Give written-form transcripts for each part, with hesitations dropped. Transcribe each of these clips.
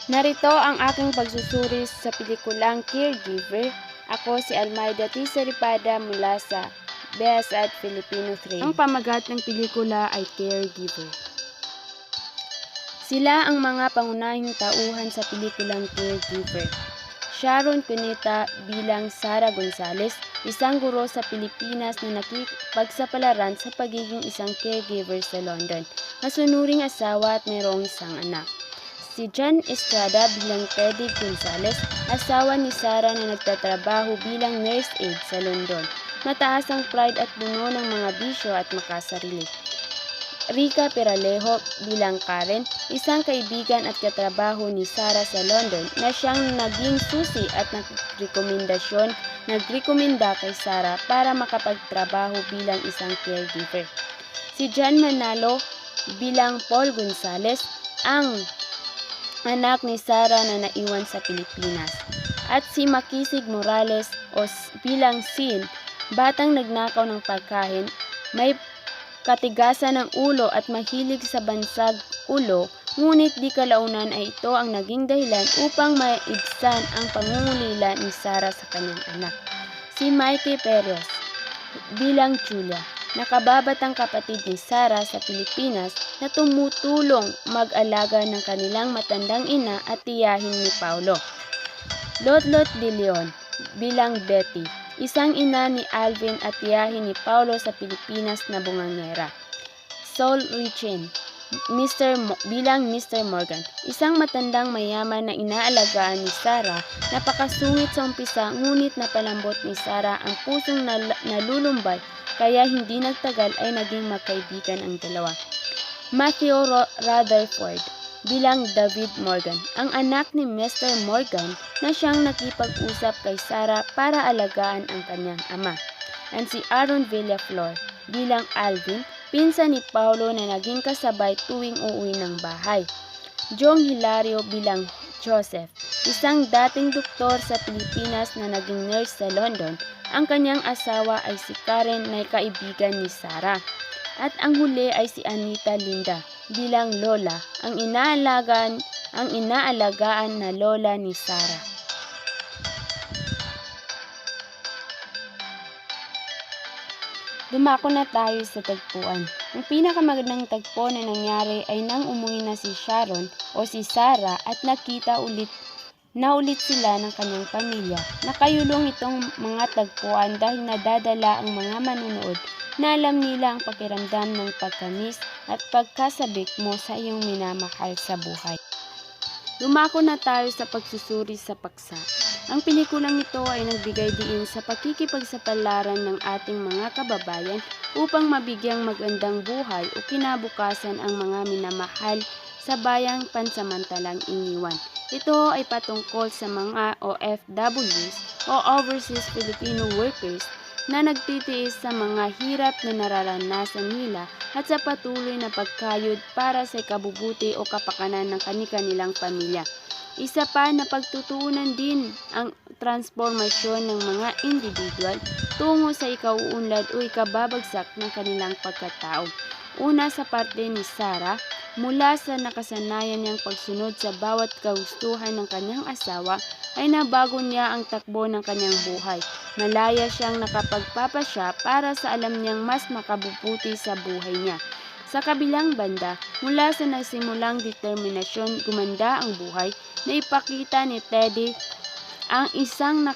Narito ang aking pagsusuri sa pelikulang Caregiver. Ako si Almayda T. Seripada mula sa Best at Filipino 3. Ang pamagat ng pelikula ay Caregiver. Sila ang mga pangunahing tauhan sa pelikulang Caregiver. Sharon Cuneta bilang Sara Gonzales, isang guro sa Pilipinas na nakipagsapalaran sa pagiging isang caregiver sa London. Masunuring asawa at mayroong isang anak. Si John Estrada bilang Teddy Gonzales, asawa ni Sara na nagtatrabaho bilang nurse aide sa London. Mataas ang pride at puno ng mga bisyo at makasarili. Rica Peralejo bilang Karen, isang kaibigan at katrabaho ni Sara sa London na siyang naging susi at nagrekomenda kay Sara para makapagtrabaho bilang isang caregiver. Si John Manalo bilang Paul Gonzales, ang anak ni Sara na naiwan sa Pilipinas. At si Makisig Morales bilang Sin, batang nagnakaw ng pagkain, may katigasan ng ulo at mahilig sa bansag ulo, ngunit di kalaunan ay ito ang naging dahilan upang maibsan ang pangungulila ni Sara sa kanyang anak. Si Mikey Perez bilang Julia, nakababatang kapatid ni Sara sa Pilipinas na tumutulong mag-alaga ng kanilang matandang ina at tiyahin ni Paulo. Lotlot de Leon bilang Betty, isang ina ni Alvin at tiyahin ni Paulo sa Pilipinas na bungangera. Saul Richin bilang Mr. Morgan, isang matandang mayaman na inaalagaan ni Sara. Napakasungit sa umpisa ngunit napalambot ni Sara ang pusong nalulumbay kaya hindi nagtagal ay naging magkaibigan ang dalawa. Matthew Rutherford bilang David Morgan, ang anak ni Mr. Morgan na siyang nakipag-usap kay Sara para alagaan ang kanyang ama. And si Aaron Villaflor bilang Alvin, pinsan ni Paulo na naging kasabay tuwing uuwi ng bahay. Jong Hilario bilang Joseph, isang dating doktor sa Pilipinas na naging nurse sa London. Ang kanyang asawa ay si Karen na kaibigan ni Sara. At ang huli ay si Anita Linda bilang Lola, ang inaalagaan na lola ni Sara. Dumako na tayo sa tagpuan. Ang pinakamagandang tagpo na nangyari ay nang umuwi na si Sharon o si Sara at nakita ulit sila ng kanyang pamilya. Nakayulong itong mga tagpuan dahil nadadala ang mga manunood na alam nila ang pakiramdam ng pagkamis at pagkasabik mo sa iyong minamahal sa buhay. Dumako na tayo sa pagsusuri sa paksa. Ang pelikulang ito ay nagbigay diin sa pakikipagsapalaran ng ating mga kababayan upang mabigyang magandang buhay o kinabukasan ang mga minamahal sa bayang pansamantalang iniwan. Ito ay patungkol sa mga OFWs o Overseas Filipino Workers na nagtitiis sa mga hirap na nararanasan nila at sa patuloy na pagkayod para sa ikabubuti o kapakanan ng kani-kanilang pamilya. Isa pa na pagtutuunan din ang transformasyon ng mga individual tungo sa ikauunlad o ikababagsak ng kanilang pagkatao. Una sa parte ni Sara, mula sa nakasanayan niyang pagsunod sa bawat kagustuhan ng kanyang asawa, ay nabago niya ang takbo ng kanyang buhay. Malaya siyang nakapagpapasya para sa alam niyang mas makabubuti sa buhay niya. Sa kabilang banda, mula sa nagsimulang determinasyon gumanda ang buhay, naipakita ni Teddy ang isang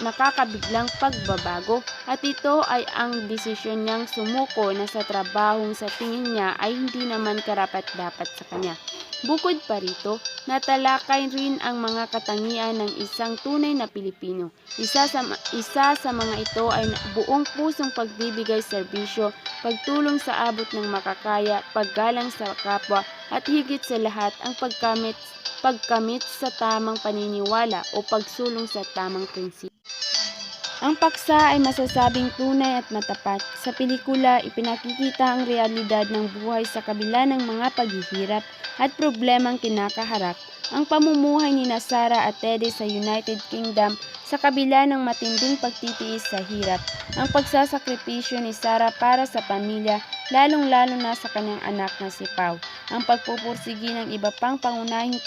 nakakabiglang pagbabago at ito ay ang desisyon niyang sumuko na sa trabahong sa tingin niya ay hindi naman karapat-dapat sa kanya. Bukod pa rito, natalakay rin ang mga katangian ng isang tunay na Pilipino. Isa sa mga ito ay buong pusong pagbibigay serbisyo, pagtulong sa abot ng makakaya, paggalang sa kapwa at higit sa lahat ang pagkamit sa tamang paniniwala o pagsulong sa tamang prinsipyo. Ang paksa ay masasabing tunay at matapat. Sa pelikula, ipinakikita ang realidad ng buhay sa kabila ng mga paghihirap at problemang kinakaharap. Ang pamumuhay ni Sara at Teddy sa United Kingdom sa kabila ng matinding pagtitiis sa hirap. Ang pagsasakripisyo ni Sara para sa pamilya lalong-lalo na sa kanyang anak na si Pau. Ang pagpupursigi ng iba pang pangunahing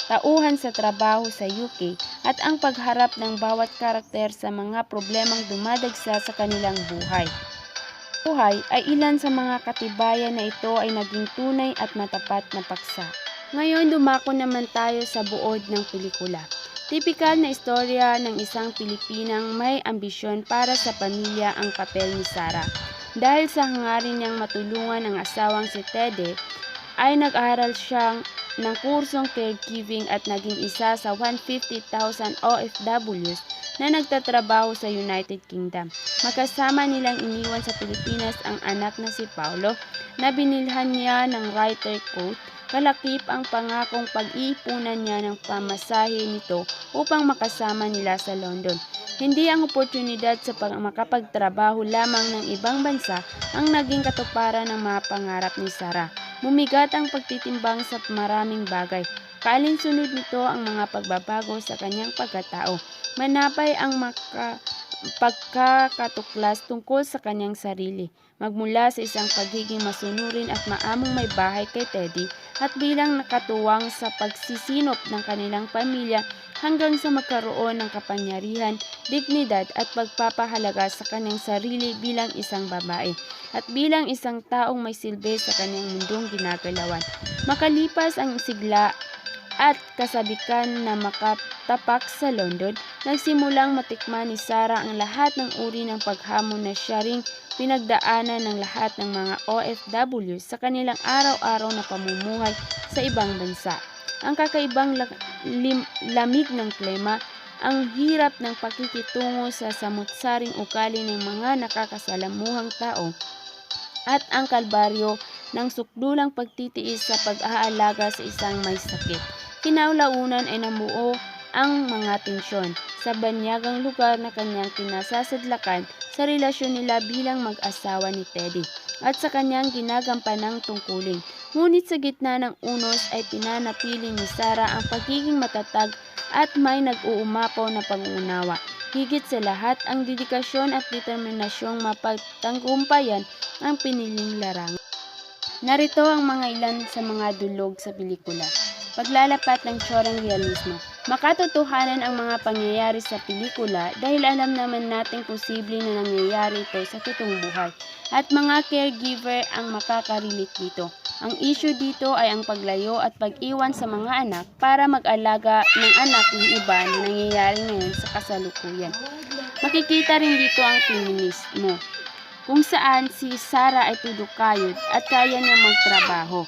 tauhan sa trabaho sa UK at ang pagharap ng bawat karakter sa mga problemang dumadagsa sa kanilang buhay ay ilan sa mga katibayan na ito ay naging tunay at matapat na paksa. Ngayon dumako naman tayo sa buod ng pelikula. Tipikal na istorya ng isang Pilipinang may ambisyon para sa pamilya ang papel ni Sarah. Dahil sa hangarin niyang matulungan ang asawang si Teddy, ay nag-aral siyang ng kursong caregiving at naging isa sa 150,000 OFWs na nagtatrabaho sa United Kingdom. Magkasama nilang iniwan sa Pilipinas ang anak na si Paulo na binilhan niya ng writer coat, kalakip ang pangakong pag-iipunan niya ng pamasahe nito upang makasama nila sa London. Hindi ang oportunidad sa makapagtrabaho lamang ng ibang bansa ang naging katuparan ng mga pangarap ni Sarah. Bumigat ang pagtitimbang sa maraming bagay. Kaalinsunod nito ang mga pagbabago sa kanyang pagkatao. Manapay ang pagkakatuklas tungkol sa kanyang sarili. Magmula sa isang pagiging masunurin at maamong may bahay kay Teddy at bilang nakatuwang sa pagsisinop ng kanilang pamilya hanggang sa magkaroon ng kapangyarihan, dignidad at pagpapahalaga sa kanyang sarili bilang isang babae at bilang isang taong may silbi sa kanyang mundong ginagalawan. Makalipas ang sigla at kasabikan na makatapak sa London, nagsimulang matikman ni Sarah ang lahat ng uri ng paghamon na siya ring pinagdaanan ng lahat ng mga OFW sa kanilang araw-araw na pamumuhay sa ibang bansa. Ang kakaibang lamig ng klima, ang hirap ng pakikitungo sa samut-saring ugali ng mga nakakasalamuhang tao, at ang kalbaryo ng sukdulang pagtitiis sa pag-aalaga sa isang may sakit. Kinaulaunan ay namuo ang mga tensyon sa banyagang lugar na kanyang kinasasadlakan sa relasyon nila bilang mag-asawa ni Teddy at sa kanyang ginagampanang tungkulin. Ngunit sa gitna ng unos ay pinanatili ni Sarah ang pagiging matatag at may nag-uumapaw na pag-uunawa. Higit sa lahat, ang dedikasyon at determinasyong mapagtagumpayan ang piniling larangan. Narito ang mga ilan sa mga dulog sa pelikula. Paglalapat ng tsorang realismo. Makatotohanan ang mga pangyayari sa pelikula dahil alam naman nating posible na nangyayari ito sa totoong buhay at mga caregiver ang makaka-relate dito. Ang issue dito ay ang paglayo at pag-iwan sa mga anak para mag-alaga ng anak ng iba na nangyayari ngayon sa kasalukuyan. Makikita rin dito ang feminismo, kung saan si Sarah ay tudok-kayod at kaya niya magtrabaho.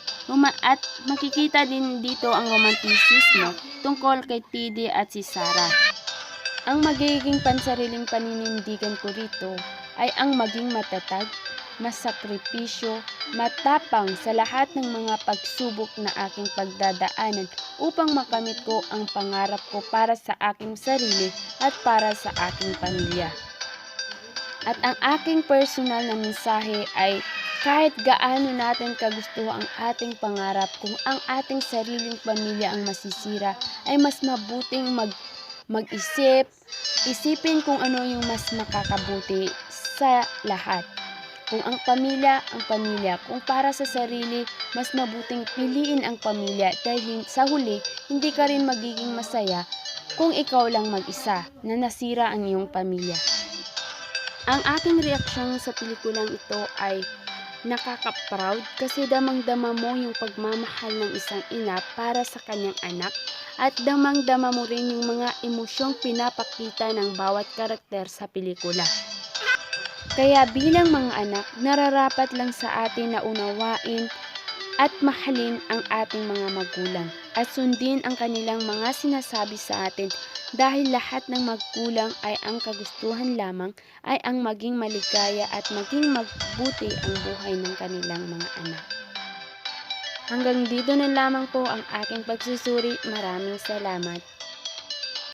At makikita din dito ang romantisismo tungkol kay Teddy at si Sarah. Ang magiging pansariling paninindigan ko rito ay ang maging matatag, masakripisyo, matapang sa lahat ng mga pagsubok na aking pagdadaanan upang makamit ko ang pangarap ko para sa aking sarili at para sa aking pamilya. At ang aking personal na mensahe ay kahit gaano natin kagusto ang ating pangarap, kung ang ating sariling pamilya ang masisira, ay mas mabuting isipin kung ano yung mas makakabuti sa lahat. Kung ang pamilya, kung para sa sarili, mas mabuting piliin ang pamilya dahil sa huli, hindi ka rin magiging masaya kung ikaw lang mag-isa na nasira ang iyong pamilya. Ang aking reaksyon sa pelikulang ito ay nakaka-proud kasi damang-dama mo yung pagmamahal ng isang ina para sa kanyang anak at damang-dama mo rin yung mga emosyong pinapakita ng bawat karakter sa pelikula. Kaya bilang mga anak, nararapat lang sa atin na unawain at mahalin ang ating mga magulang at sundin ang kanilang mga sinasabi sa atin dahil lahat ng magulang ay ang kagustuhan lamang ay ang maging maligaya at maging magbuti ang buhay ng kanilang mga anak. Hanggang dito na lamang po ang aking pagsusuri. Maraming salamat.